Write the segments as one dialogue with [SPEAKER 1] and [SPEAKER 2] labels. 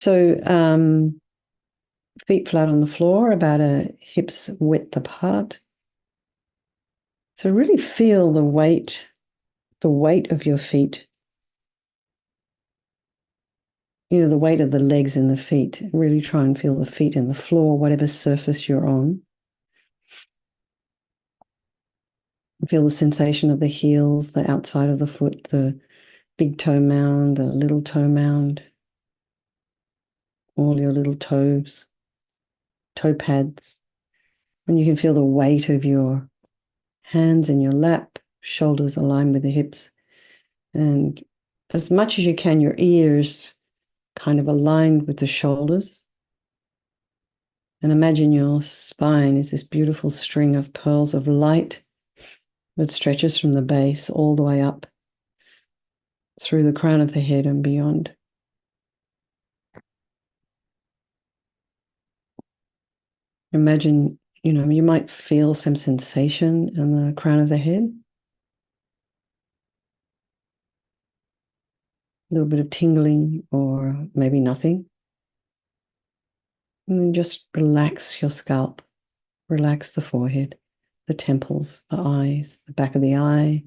[SPEAKER 1] So feet flat on the floor, about a hips width apart. So really feel the weight of your feet, the weight of the legs and the feet. Really try and feel the feet in the floor, whatever surface you're on. Feel the sensation of the heels, the outside of the foot, the big toe mound, the little toe mound, all your little toes, toe pads. And you can feel the weight of your hands in your lap, shoulders aligned with the hips. And as much as you can, your ears kind of aligned with the shoulders. And imagine your spine is this beautiful string of pearls of light that stretches from the base all the way up through the crown of the head and beyond. Imagine, you might feel some sensation in the crown of the head, a little bit of tingling or maybe nothing. And then just relax your scalp, relax the forehead, the temples, the eyes, the back of the eye,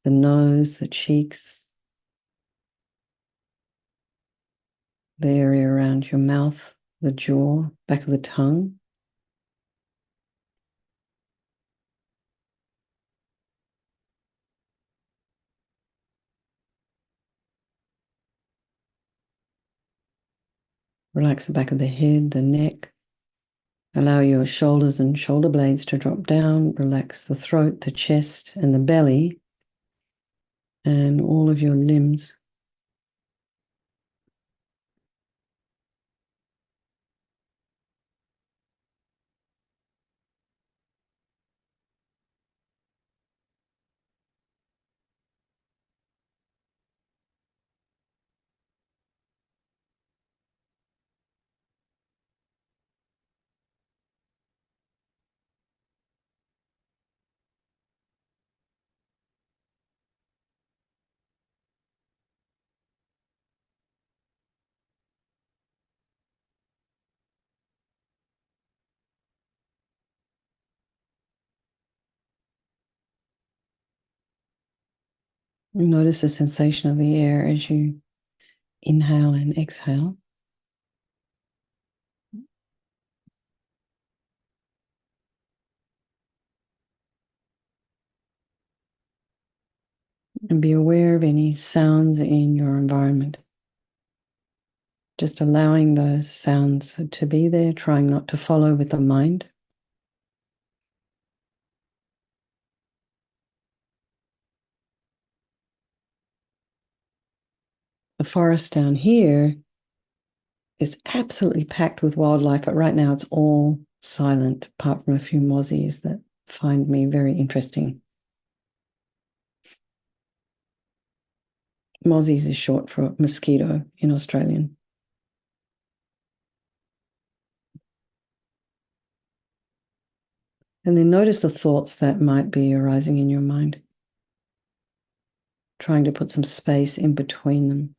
[SPEAKER 1] the nose, the cheeks, the area around your mouth, the jaw, back of the tongue. Relax the back of the head, the neck. Allow your shoulders and shoulder blades to drop down. Relax the throat, the chest, and the belly, and all of your limbs. Notice the sensation of the air as you inhale and exhale. And be aware of any sounds in your environment. Just allowing those sounds to be there, trying not to follow with the mind. The forest down here is absolutely packed with wildlife, but right now it's all silent, apart from a few mozzies that find me very interesting. Mozzies is short for mosquito in Australian. And then notice the thoughts that might be arising in your mind, trying to put some space in between them.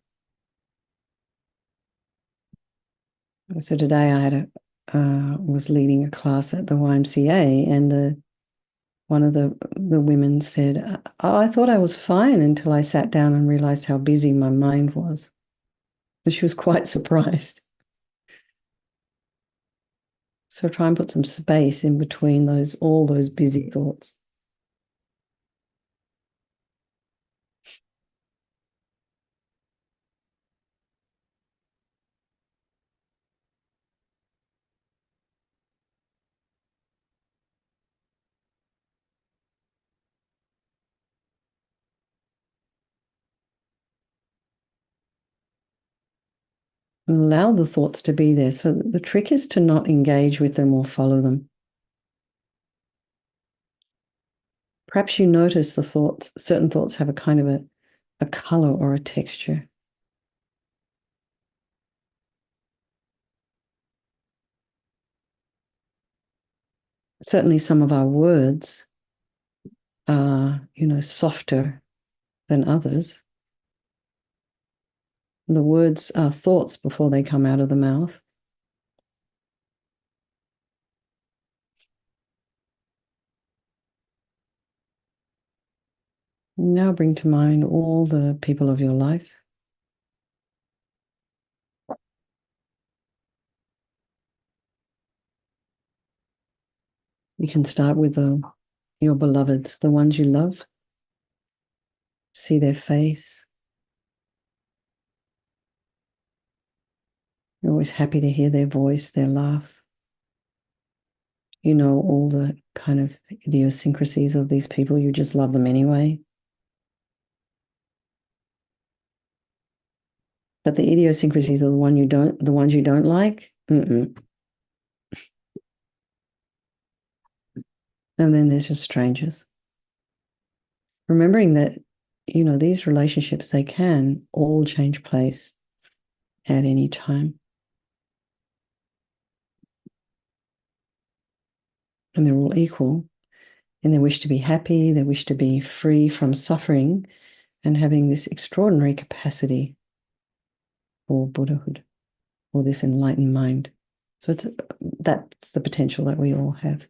[SPEAKER 1] So today I had was leading a class at the YMCA, and one of the women said, "Oh, I thought I was fine until I sat down and realized how busy my mind was." And she was quite surprised. So try and put some space in between all those busy thoughts. And allow the thoughts to be there. So the trick is to not engage with them or follow them. Perhaps you notice the thoughts, certain thoughts have a kind of a color or a texture. Certainly some of our words are, softer than others. The words are thoughts before they come out of the mouth. Now bring to mind all the people of your life. You can start with your beloveds, the ones you love. See their face. You're always happy to hear their voice, their laugh. You know all the kind of idiosyncrasies of these people. You just love them anyway. But the idiosyncrasies are the ones you don't like. And then there's just strangers. Remembering that, these relationships, they can all change place at any time. And they're all equal in their wish to be happy, their wish to be free from suffering, and having this extraordinary capacity for Buddhahood, or this enlightened mind. So that's the potential that we all have.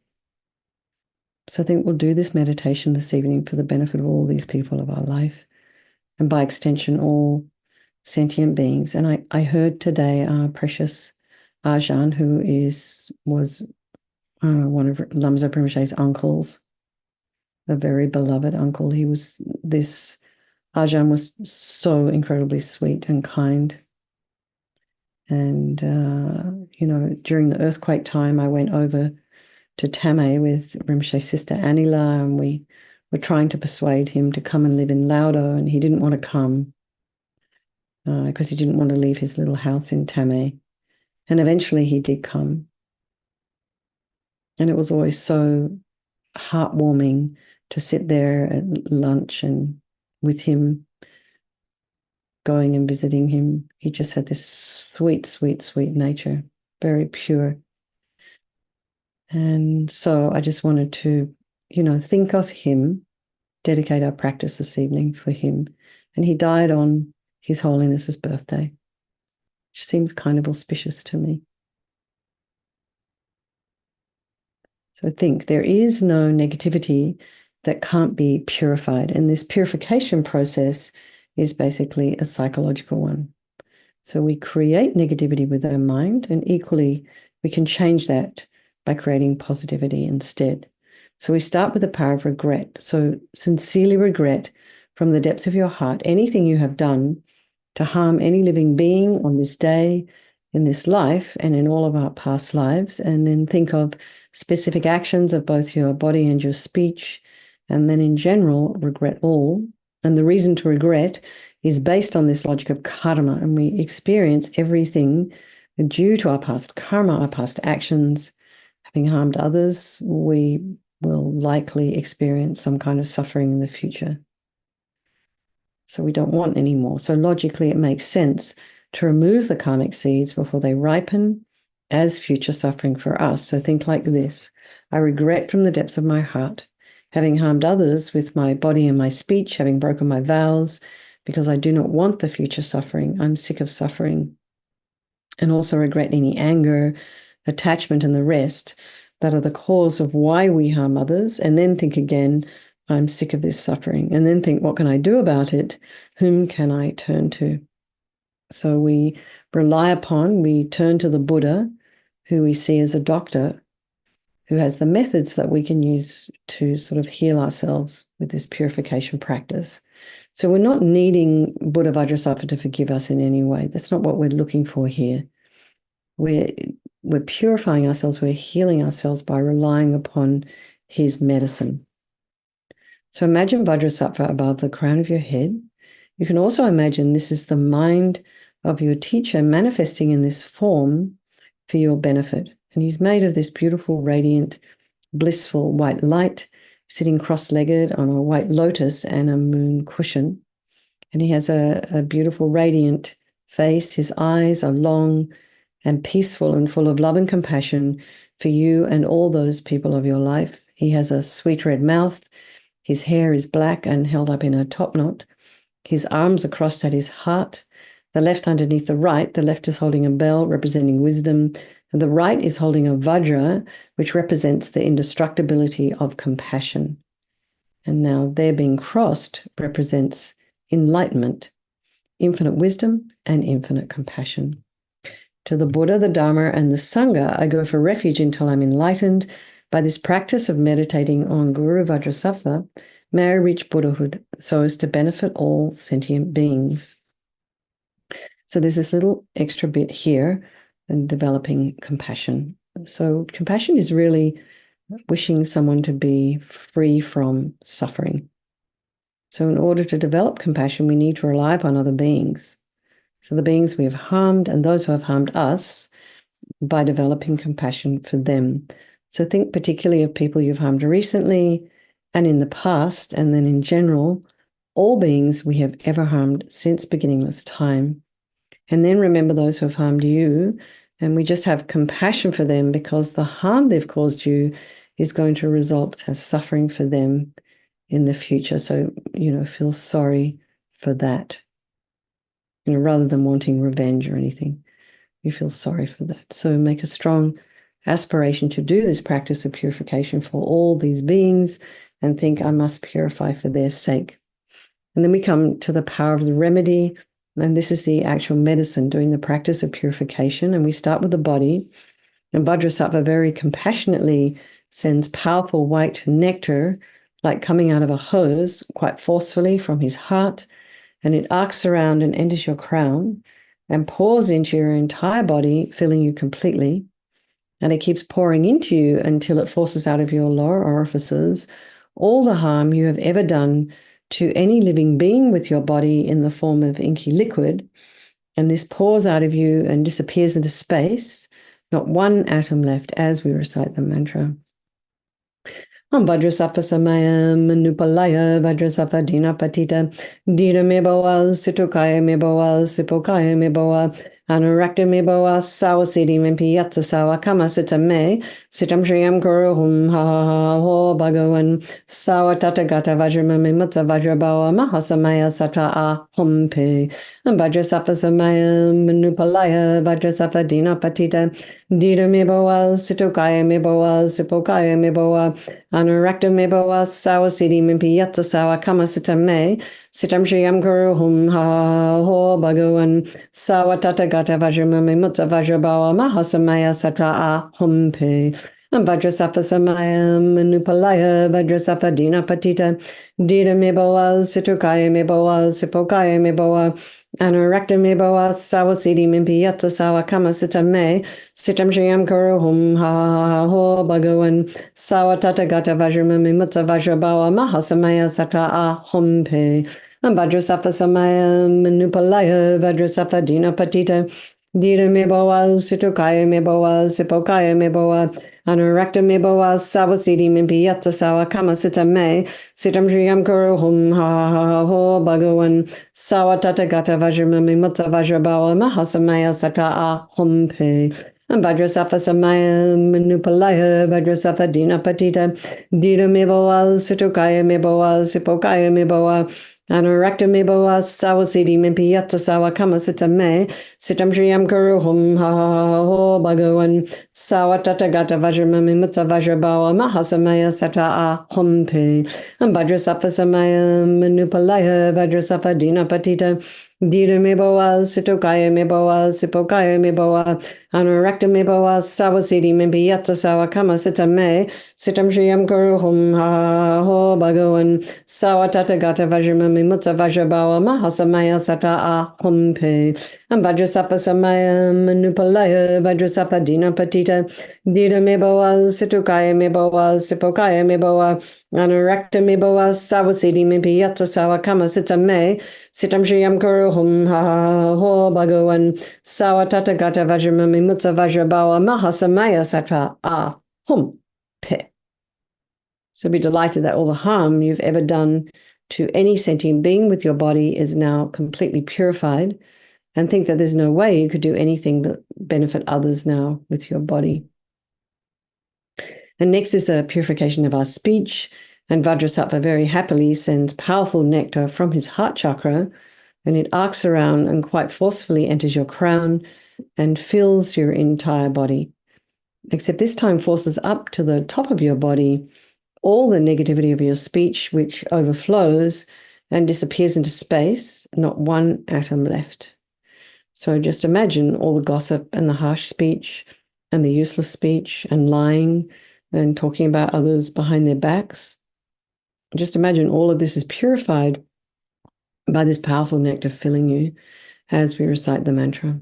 [SPEAKER 1] So I think we'll do this meditation this evening for the benefit of all these people of our life, and by extension, all sentient beings. And I heard today our precious Ajahn, who was one of Lamsa Rinpoche's uncles, a very beloved uncle. This Ajahn was so incredibly sweet and kind. And, during the earthquake time, I went over to Tame with Rinpoche's sister Anila, and we were trying to persuade him to come and live in Laudo, and he didn't want to come because he didn't want to leave his little house in Tame. And eventually he did come. And it was always so heartwarming to sit there at lunch and with him, going and visiting him. He just had this sweet, sweet, sweet nature, very pure. And so I just wanted to, think of him, dedicate our practice this evening for him. And he died on His Holiness's birthday, which seems kind of auspicious to me. So I think there is no negativity that can't be purified. And this purification process is basically a psychological one. So we create negativity with our mind, and equally, we can change that by creating positivity instead. So we start with the power of regret. So sincerely regret from the depths of your heart anything you have done to harm any living being on this day, in this life, and in all of our past lives. And then think of specific actions of both your body and your speech. And then in general, regret all. And the reason to regret is based on this logic of karma. And we experience everything due to our past karma, our past actions. Having harmed others, we will likely experience some kind of suffering in the future. So we don't want any more. So logically, it makes sense to remove the karmic seeds before they ripen as future suffering for us. So think like this: I regret from the depths of my heart having harmed others with my body and my speech, having broken my vows, because I do not want the future suffering. I'm sick of suffering. And also regret any anger, attachment, and the rest that are the cause of why we harm others. And then think again, I'm sick of this suffering. And then think, what can I do about it? Whom can I turn to? So we turn to the Buddha, who we see as a doctor, who has the methods that we can use to sort of heal ourselves with this purification practice. So we're not needing Buddha Vajrasattva to forgive us in any way. That's not what we're looking for here. We're purifying ourselves, we're healing ourselves by relying upon his medicine. So imagine Vajrasattva above the crown of your head. You can also imagine this is the mind of your teacher manifesting in this form for your benefit. And he's made of this beautiful, radiant, blissful white light, sitting cross-legged on a white lotus and a moon cushion. And he has a beautiful, radiant face. His eyes are long and peaceful and full of love and compassion for you and all those people of your life. He has a sweet red mouth. His hair is black and held up in a top knot. His arms are crossed at his heart, the left underneath the right. The left is holding a bell representing wisdom, and the right is holding a vajra, which represents the indestructibility of compassion. And now there being crossed represents enlightenment, infinite wisdom, and infinite compassion. To the Buddha, the Dharma, and the Sangha, I go for refuge until I'm enlightened. By this practice of meditating on Guru Vajrasattva, may I reach Buddhahood so as to benefit all sentient beings. So there's this little extra bit here in developing compassion. So compassion is really wishing someone to be free from suffering. So in order to develop compassion, we need to rely upon other beings. So the beings we have harmed and those who have harmed us, by developing compassion for them. So think particularly of people you've harmed recently and in the past, and then in general, all beings we have ever harmed since beginningless time. And then remember those who have harmed you, and we just have compassion for them because the harm they've caused you is going to result as suffering for them in the future. So, feel sorry for that, rather than wanting revenge or anything. You feel sorry for that. So make a strong aspiration to do this practice of purification for all these beings and think, I must purify for their sake. And then we come to the power of the remedy. And this is the actual medicine, doing the practice of purification. And we start with the body. And Vajrasattva very compassionately sends powerful white nectar, like coming out of a hose, quite forcefully from his heart. And it arcs around and enters your crown and pours into your entire body, filling you completely. And it keeps pouring into you until it forces out of your lower orifices all the harm you have ever done to any living being with your body in the form of inky liquid. And this pours out of you and disappears into space, not one atom left as we recite the mantra. Om Vajrasattva Samayam Manupalaya Vajrasattva Dina Patita Dira Meboa Situkaya Meboa Sipokaya Meboa Anurakta Meboa Sawasidi Mimpiyatsa Sawa Kamasita Me Sitam Shriyam Guru Hum Ha Ha Ha Ho Bhagavan Sawa Tatagata Vajramami Mutsa Vajrabawa Mahasamaya Sata A Hum Pe Vajrasattva Samayam Manupalaya Vajrasattva Dina Patita Dira Meboa Situkaya Meboa Sipokaya Meboa Anurakta Meboa Sawasidi Mimpiyatsa Sawa Kamasita Me Sitam Shriyam Guru Hum Ha Ho Bhagavan Sawa Tatagata Vajramami Mutsa Vajrabawa Mahasamaya Sata A Hum Pe Vajrasattva Samayam Manupalaya Vajrasattva Dina Patita Dira Meboa Situkaya Meboa Sipokaya Meboa Anurakta Meboa Sawasidi Mimpiyatsa Sawa Kamasita Me Sitam Shriyam Guru Hum Ha Ho Bhagavan Sawa Tatagata Vajramami Mutsa Vajrabawa Mahasamaya Sata A Hum Pe Vajrasattva Samayam Manupalaya Vajrasattva Dina Patita Dira Meboa Situkaya Meboa Sipokaya Meboa Anurakta Meboa Sawasidi Mimpiyatsa Sawa Kamasita Me Sitam Shriyam Guru Hum Ha Ho Bhagavan Sawa Tatagata Vajramami Mutsa Vajrabawa Mahasamaya Sata A Hum Pe Vajrasattva Samayam Manupalaya Vajrasattva Dina Patita Dira Meboa Situkaya Meboa Sipokaya Meboa Anurakta Meboa Sawasidi Mimpiyatsa Sawa Kamasita Me Sitam Shriyam Guru Hum Ha Ho Bhagavan Sawa Tatagata Vajramami Mutsa Vajrabawa Mahasamaya Sata A Hum Pe Vajrasattva Samayam Manupalaya Vajrasattva Dina Patita Dira Meboa Situkaya Meboa Sipokaya Meboa Anurakta Meboa Sawasidi Mimpiyatsa Sawa Kamasita Me Sitam Shriyam Guru Hum Ha Ho Bhagavan Sawa Tatagata Vajramami Mutsa Vajrabawa Mahasamaya Sata A Hum Pe Vajrasattva Samayam Manupalaya Vajrasattva Dina Patita Dira Meboa Situkaya Meboa Sipokaya Meboa Anurakta Meboa Sawasidi Mimpiyatsa Sawa Kamasita Me Sitam Shriyam Guru Hum Ha Ho Bhagavan Sawa Tatagata Vajramami Mutsa Vajrabawa Mahasamaya Sata A Hum Pe. So be delighted that all the harm you've ever done to any sentient being with your body is now completely purified, and think that there's no way you could do anything but benefit others now with your body. And next is a purification of our speech, and Vajrasattva very happily sends powerful nectar from his heart chakra and it arcs around and quite forcefully enters your crown and fills your entire body. Except this time forces up to the top of your body all the negativity of your speech, which overflows and disappears into space, not one atom left. So just imagine all the gossip and the harsh speech and the useless speech and lying and talking about others behind their backs. Just imagine all of this is purified by this powerful nectar filling you as we recite the mantra.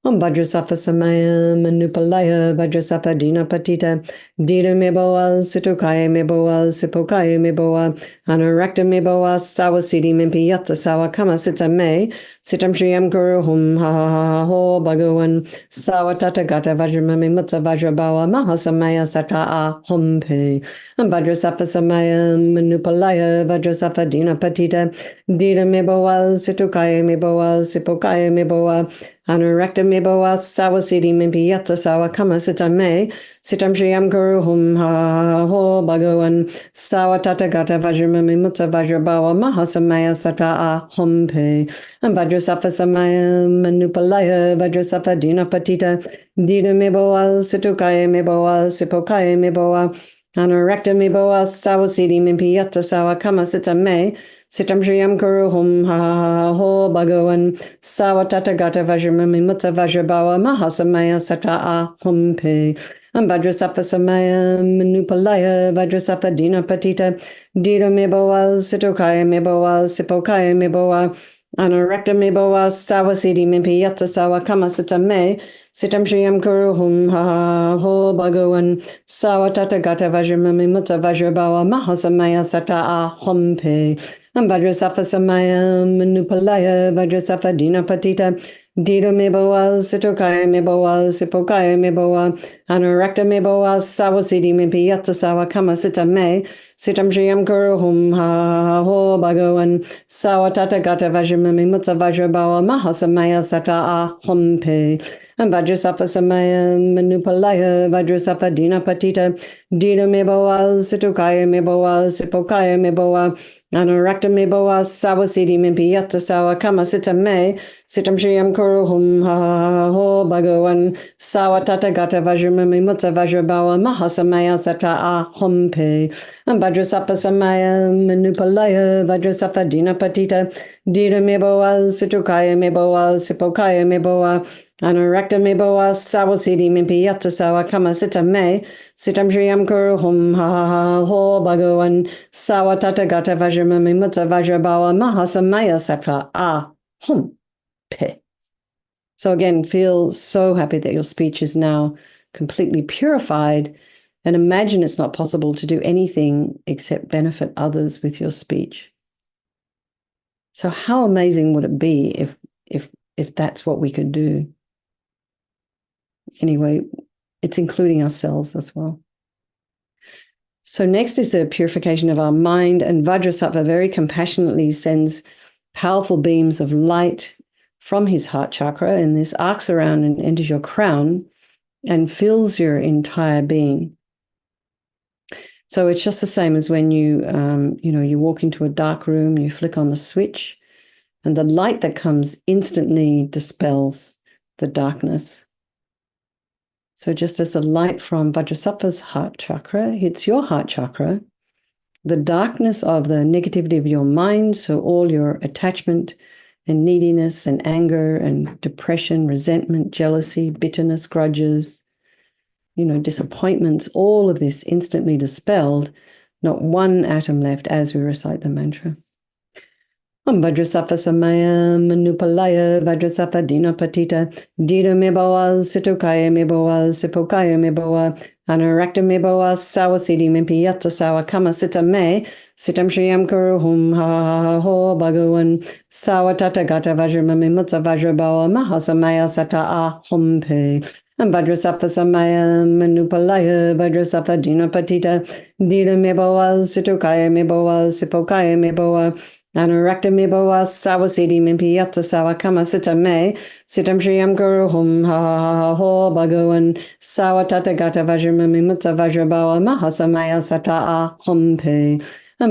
[SPEAKER 1] Om Vajrasattva Samaya Manupalaya Vajrasattva Dina Patita Dira Meboa Situkaya Meboa Sipokaya Meboa Anarakta Meboa Sawasidi Mimpi Yatta Sawa Kama Sita Me Sitam Shriyam Guru Hum Ha Ha Ha Ho Bhagavan Sawatata Gata Vajramami Mutta Vajrabawa Mahasamaya Sata A Hum Pe Vajrasattva Samaya Manupalaya Vajrasattva Dina Patita Dira Meboa Situkaya Meboa Sipokaya Meboa Anurakta Meboa Sawasidi Mimpi Yatta Sawa Kama Sita Me Sitam Shriyam Guru Hum Ha Ho Bhagavan Sawatata Gata Vajramami Mutta Vajrabawa Mahasamaya Sata A Hum Pe Vajrasattva Samaya Manupalaya Vajrasattva Dina Patita Dida Meboa Situkaya Meboa Sipokaya Meboa Anurakta Meboa Sawasidi Mimpi Yatta Sawa Kama Sita Me Sitam Shriyam Guru Hum Ha Ho Bhagavan Sawatata Gata Vajramami Mutta Vajrabawa Mahasamaya Sata A Hum Pe Vajrasattva Samaya Manupalaya Vajrasattva Dina Patita Dida Meboa Situkaya Meboa Sipokaya Meboa Anurakta Meboa Sawasidi Mimpi Yatta Sawa Kama Sita Me Sitam Shriyam Guru Hum Ha Ho Bhagavan Sawatata Gata Vajramami Mutta Vajrabawa Mahasamaya Sata A Hum Pe Vajrasattva Samaya Manupalaya Vajrasattva Dina Patita Dida Meboa Situkaya Meboa Sipokaya Meboa Anurakta Meboa Sawasidi Mimpi Yatta Sawa Kama Sita Me Sitam Shriyam Guru Hum Ha Ho Bhagavan Sawatata Gata Vajramami Mutta Vajrabawa Mahasamaya Sata A Hum Pe Vajrasattva Samaya Manupalaya Vajrasattva Dina Patita Dida Meboa Situkaya Meboa Sipokaya Meboa Anurakta Meboa Sawasidi Mimpi Yatta Sawa Kama Sita Me Sitam Shriyam Guru Hum Ha Ho Bhagavan Sawatata Gata Vajramami Mutta Vajrabawa Mahasamaya Sata A Hum Pe Vajrasattva Samaya Manupalaya Vajrasattva Dina Patita Dida Meboa Situkaya Meboa Sipokaya Meboa Anurakta Meboa Sawasidi Mimpi Yatta Sawa Kama Sita Me Sitam Shriyam Guru Hum Ha Ho Bhagavan Sawatata Gata Vajramami Mutta Vajrabawa Mahasamaya Sata A Hum Pe. So again, feel so happy that your speech is now completely purified, and imagine it's not possible to do anything except benefit others with your speech. So how amazing would it be if that's what we could do? Anyway, it's including ourselves as well. So next is the purification of our mind, and Vajrasattva very compassionately sends powerful beams of light from his heart chakra, and this arcs around and enters your crown and fills your entire being. So it's just the same as when you walk into a dark room, you flick on the switch, and the light that comes instantly dispels the darkness. So just as the light from Vajrasattva's heart chakra hits your heart chakra, the darkness of the negativity of your mind, so all your attachment and neediness and anger and depression, resentment, jealousy, bitterness, grudges, disappointments, all of this instantly dispelled, not one atom left as we recite the mantra. Om Vajrasattva Samaya Manupalaya Vajrasattva Dina Patita Dida Meboa Situkaya Meboa Sipokaya Meboa Anurakta Meboa Sawasidi Mimpi Yatta Sawa Kama Sita Me Sitam Shriyam Guru Hum Ha Ho Bhagavan Sawatata Gata Vajramami Mutta Vajrabawa Mahasamaya Sata A Hum Pe Vajrasattva Samaya Manupalaya Vajrasattva Dina Patita Dida Meboa Situkaya Meboa Sipokaya Meboa Anurakta Meboa Sawasidi Mimpi Yatta Sawa Kama Sita Me Sitam Shriyam Guru Hum Ha Ho Bhagavan Sawatata Gata Vajramami Mutta Vajrabawa Mahasamaya Sata A Hum Pe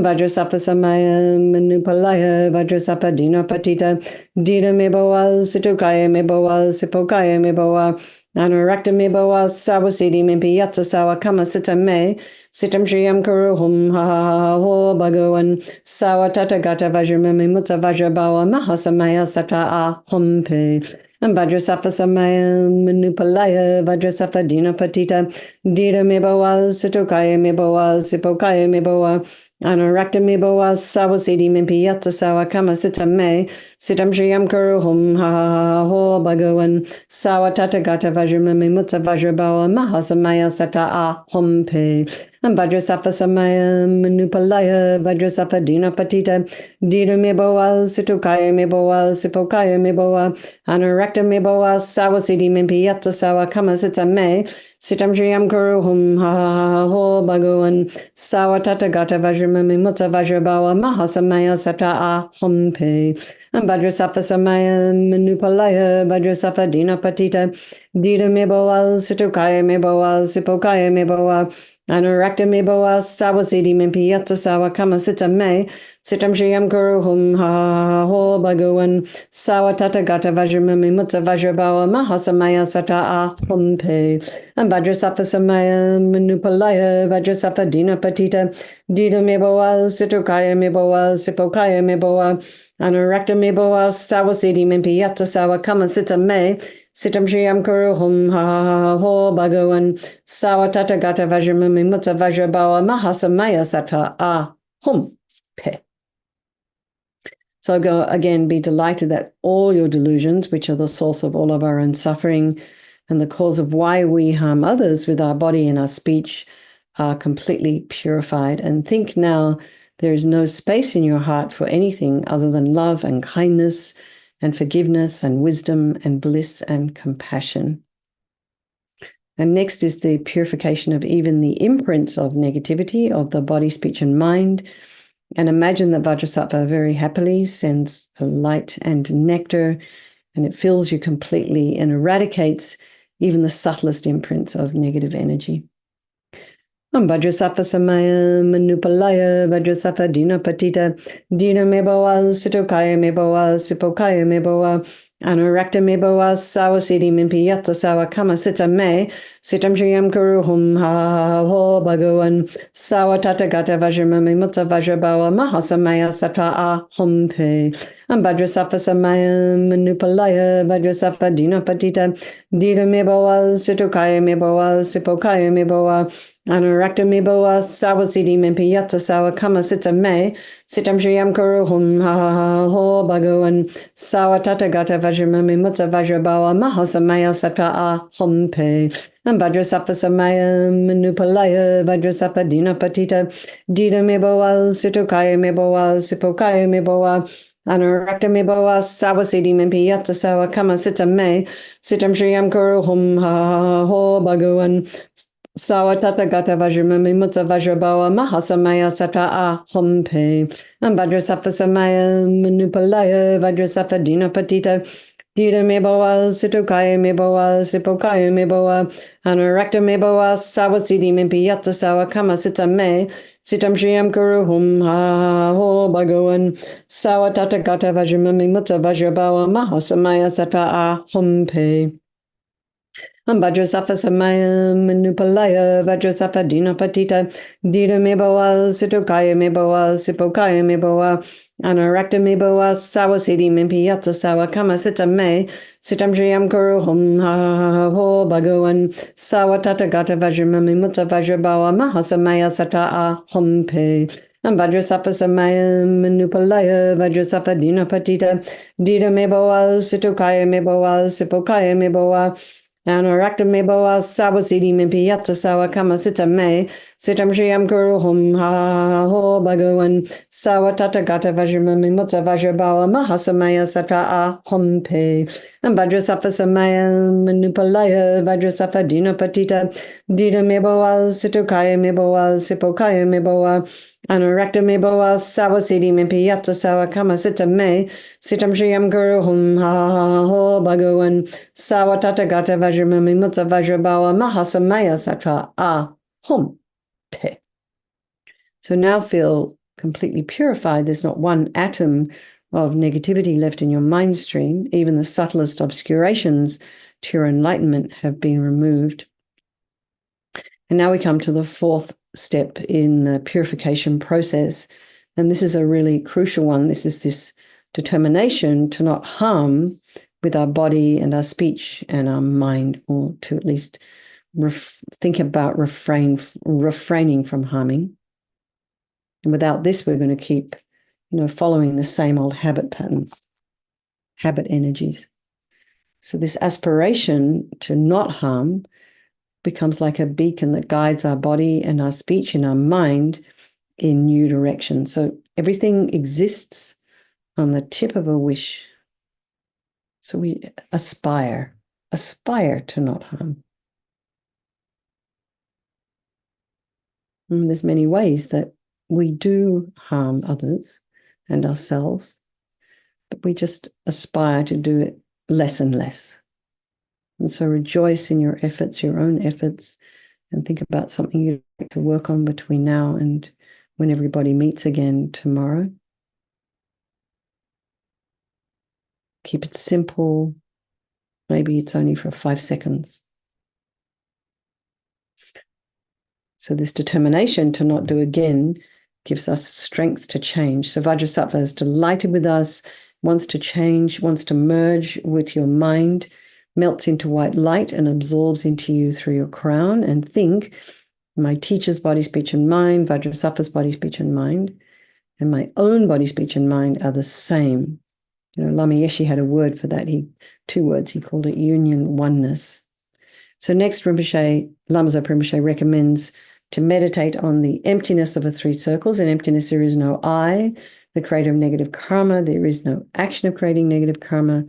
[SPEAKER 1] Vajrasapa Samaya Manupalaya Vajrasapa Dina Patita Dina Mebawa Situkaya Mebawa Sipokaya Mebawa Anurakta Mebawa Sawasidi Mimpiyatsa Sawa Kama Sita Me Sitam Shriyam Kuruhum Ha Ha Ho Bhagawan Sawa Tata Gata Vajramami Mutta Vajrabawa Mahasamaya Sata Ahumpe Vajrasapa Samaya Manupalaya Vajrasapa Dina Patita Dina Mebawa Situkaya Mebawa Sipokaya Mebawa Anurakta Mebawa Sawasidi Mimpiyatsa Sawa Kama Sita Me Sitam Shriyam Kuruhum Ha Ha Ho Bhagawan Sawa Tata Gata Vajramami Mutta Vajrabawa Mahasamaya Sata Ahumpe Vajrasapa Samaya Manupalaya Vajrasapa Dina Patita Dina Mebawa Situkaya Mebawa Sipokaya Mebawa Anurakta Mebawa Sawasidi Mimpiyatsa Sawa Kama Sita Me Sitam Shriyam Kuruhum Ha Ha Ho Bhagawan Sawa Tata Gata Vajramami Mutta Vajrabawa Mahasamaya Sata Ahumpe Vajrasapa Samaya Manupalaya Vajrasapa Dina Patita Dina Mebawa Situkaya Mebawa Sipokaya Mebawa Anurakta Mebawa Sawasidi Mimpiyatsa Sawa Kama Sita Me Sitam Shriyam Kuruhum Ha Ho Bhagawan Sawa Tata Gata Vajramami Mutta Vajrabawa Mahasamaya Sata Ahumpe Vajrasapa Samaya Manupalaya Vajrasapa Dina Patita Dina Mebawa Situkaya Mebawa Sipokaya Mebawa Anurakta Mebawa Sawasidi Mimpiyatsa Sawa Kama Sita Me Sitam Shriyam Kuruhum Ha Ho Bhagawan Sawa Tata Gata Vajramami Mutta Vajrabawa Mahasamaya Sata Ahum Pe. So go again, be delighted that all your delusions, which are the source of all of our own suffering and the cause of why we harm others with our body and our speech, are completely purified. And think now there is no space in your heart for anything other than love and kindness and forgiveness and wisdom and bliss and compassion. And next is the purification of even the imprints of negativity of the body, speech, and mind. And imagine that Vajrasattva very happily sends a light and nectar, and it fills you completely and eradicates even the subtlest imprints of negative energy. Vajrasapa Samaya Manupalaya Vajrasapa Dina Patita Dina Mebawa Situkaya Mebawa Sipokaya Mebawa Anurakta Mebawa Sawasidi Mimpiyatsa Sawa Kama Sita Me Sitam Shriyam Kuruhum Ha Ho Bhagawan Sawa Tata Gata Vajramami Mutta Vajrabawa Mahasamaya Sata Ahumpe Vajrasapa Samaya Manupalaya Vajrasapa Dina Patita Dina Mebawa Situkaya Mebawa Sipokaya Mebawa Anurakta Mebawa Sawasidi Mimpiyatsa Sawa Kama Sita Me Sitam Shriyam Kuruhum Ha Ho Bhagawan Sawa Tata Gata Vajramami Mutta Vajrabawa Mahasamaya Sata Ahumpe Vajrasapa Samaya Manupalaya Vajrasapa Dina Patita Dina Mebawa Situkaya Mebawa Sipokaya Mebawa Anurakta Mebawa Sawasidi Mimpiyatsa Sawa Kama Sita Me Sitam Shriyam Kuruhum Ha Ho Bhagawan Sawa Tata Gata Vajramami Mutta Vajrabawa Mahasamaya Sata Ahumpe Vajrasapa Samaya Manupalaya Vajrasapa Dina Patita Dina Mebawa Situkaya Mebawa Sipokaya Mebawa Anurakta Mebawa Sawasidi Mimpiyatsa Sawa Kama Sita Me Sitam Shriyam Kuruhum Ha Ho Bhagawan Sawa Tata Gata Vajramami Mutta Vajrabawa Mahasamaya Sata Ahumpe Vajrasapa Samaya Manupalaya Vajrasapa Dina Patita Dina Mebawa Situkaya Mebawa Sipokaya Mebawa Anurakta Mebawa Sawasidi Mimpiyatsa Sawa Kama Sita Me Sitam Shriyam Kuruhum Ha Ho Bhagawan Sawa Tata Gata Vajramami Mutta Vajrabawa Mahasamaya Sata Ahumpe Vajrasapa Samaya Manupalaya Vajrasapa Dina Patita Dina Mebawa Situkaya Mebawa Sipokaya Mebawa Anurakta Mebawa Sawasidi Mimpiyatsa Sawa Kama Sita Me Sitam Shriyam Kuruhum Ha Ho Bhagawan Sawa Tata Gata Vajramami Mutta Vajrabawa Mahasamaya Sata Ahumpe Vajrasapa Samaya Manupalaya Vajrasapa Dina Patita Dina Mebawa Situkaya Mebawa Sipokaya Mebawa Anurakta Mebawa Sawasidi Mimpiyatsa Sawa Kama Sita Me Sitam Shriyam Kuruhum Ha Ho Bhagawan Sawa Tata Gata Vajramami Mutta Vajrabawa Mahasamaya Sata Ahum Pe. So now feel completely purified. There's not one atom of negativity left in your mind stream. Even the subtlest obscurations to your enlightenment have been removed. And now we come to the fourth step in the purification process. And this is a really crucial one. This is this determination to not harm with our body and our speech and our mind, or to at least think about refraining from harming. And without this, we're going to keep, following the same old habit patterns, habit energies. So this aspiration to not harm becomes like a beacon that guides our body and our speech and our mind in new direction. So everything exists on the tip of a wish. So we aspire to not harm. And there's many ways that we do harm others and ourselves, but we just aspire to do it less and less. And so rejoice in your efforts, your own efforts, and think about something you'd like to work on between now and when everybody meets again tomorrow. Keep it simple. Maybe it's only for 5 seconds. So this determination to not do again gives us strength to change. So Vajrasattva is delighted with us, wants to change, wants to merge with your mind, melts into white light and absorbs into you through your crown. And think, my teacher's body, speech, and mind, Vajrasattva's body, speech, and mind, and my own body, speech, and mind are the same. Lama Yeshe had a word for that. 2 words. He called it union, oneness. So next, Lama Zopa Rinpoche recommends to meditate on the emptiness of the 3 circles. In emptiness, there is no I, the creator of negative karma. There is no action of creating negative karma,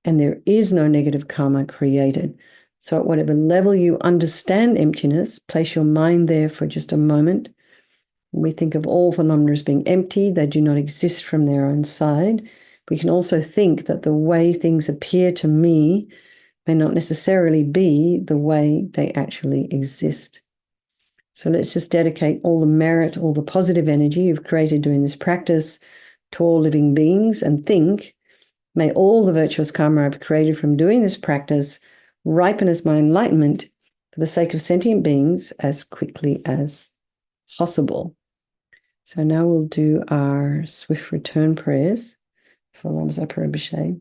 [SPEAKER 1] and there is no negative karma created. So at whatever level you understand emptiness, place your mind there for just a moment. We think of all phenomena as being empty. They do not exist from their own side. We can also think that the way things appear to me may not necessarily be the way they actually exist. So let's just dedicate all the merit, all the positive energy you've created doing this practice to all living beings, and think, may all the virtuous karma I've created from doing this practice ripen as my enlightenment for the sake of sentient beings as quickly as possible. So now we'll do our swift return prayers for Lama Zopa Rinpoche.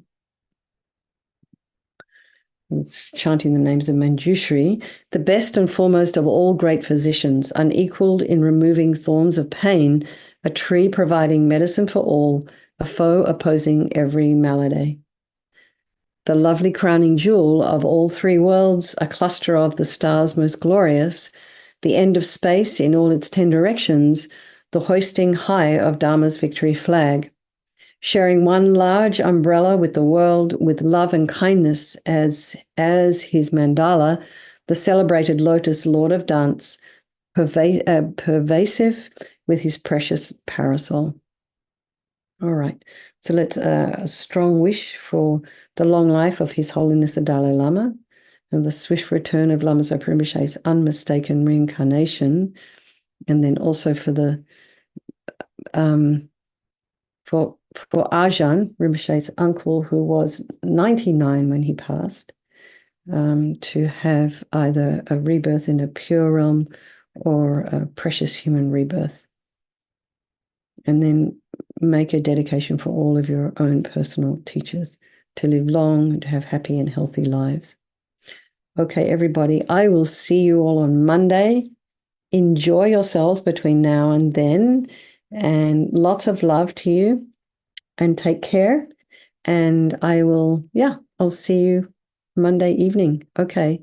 [SPEAKER 1] It's chanting the names of Manjushri, the best and foremost of all great physicians, unequaled in removing thorns of pain, a tree providing medicine for all, a foe opposing every malady. The lovely crowning jewel of all 3 worlds, a cluster of the stars most glorious, the end of space in all its 10 directions, the hoisting high of Dharma's victory flag. Sharing one large umbrella with the world with love and kindness as his mandala, the celebrated lotus lord of dance, pervasive with his precious parasol. All right, so let's a strong wish for the long life of His Holiness the Dalai Lama and the swift return of Lama Zopa Rinpoche's unmistaken reincarnation, and then also for the for Ajahn, Rinpoche's uncle, who was 99 when he passed, to have either a rebirth in a pure realm or a precious human rebirth. And then make a dedication for all of your own personal teachers to live long and to have happy and healthy lives. Okay, everybody, I will see you all on Monday. Enjoy yourselves between now and then, and lots of love to you. And take care. And I'll see you Monday evening. Okay.